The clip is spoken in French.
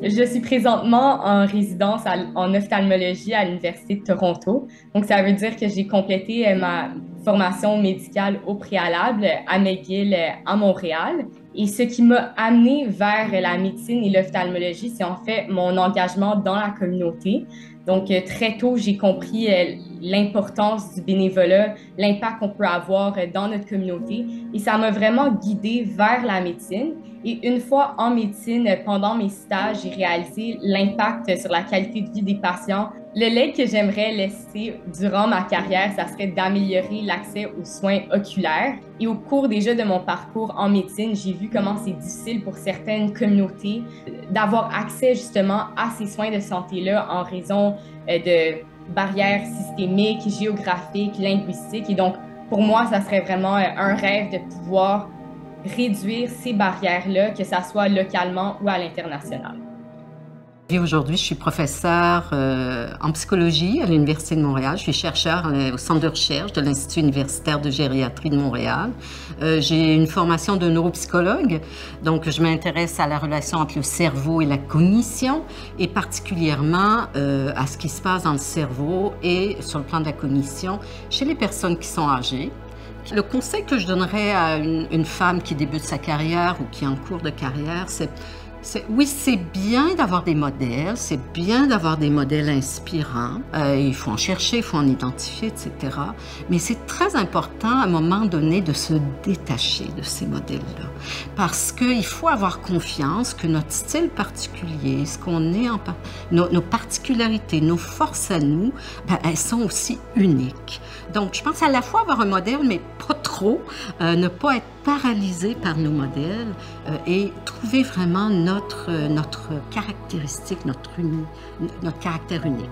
Je suis présentement en résidence en ophtalmologie à l'Université de Toronto. Donc, ça veut dire que j'ai complété ma formation médicale au préalable à McGill à Montréal. Et ce qui m'a amené vers la médecine et l'ophtalmologie, c'est en fait mon engagement dans la communauté. Donc, très tôt, j'ai compris l'importance du bénévolat, l'impact qu'on peut avoir dans notre communauté. Et ça m'a vraiment guidée vers la médecine. Et une fois en médecine, pendant mes stages, j'ai réalisé l'impact sur la qualité de vie des patients. Le legs que j'aimerais laisser durant ma carrière, ça serait d'améliorer l'accès aux soins oculaires. Et au cours déjà de mon parcours en médecine, j'ai vu comment c'est difficile pour certaines communautés d'avoir accès justement à ces soins de santé-là en raison de barrières systémiques, géographiques, linguistiques. Et donc, pour moi, ça serait vraiment un rêve de pouvoir réduire ces barrières-là, que ça soit localement ou à l'international. Aujourd'hui, je suis professeure en psychologie à l'Université de Montréal. Je suis chercheur au centre de recherche de l'Institut universitaire de gériatrie de Montréal. J'ai une formation de neuropsychologue, donc je m'intéresse à la relation entre le cerveau et la cognition, et particulièrement à ce qui se passe dans le cerveau et sur le plan de la cognition chez les personnes qui sont âgées. Le conseil que je donnerais à une femme qui débute sa carrière ou qui est en cours de carrière, oui, c'est bien d'avoir des modèles, c'est bien d'avoir des modèles inspirants. Il faut en chercher, il faut en identifier, etc. Mais c'est très important à un moment donné de se détacher de ces modèles-là. Parce qu'il faut avoir confiance que notre style particulier, ce qu'on est, nos particularités, nos forces à nous, ben, elles sont aussi uniques. Donc, je pense à la fois avoir un modèle, mais pas trop, ne pas être paralysé par nos modèles et trouver vraiment notre caractéristique, notre caractère unique.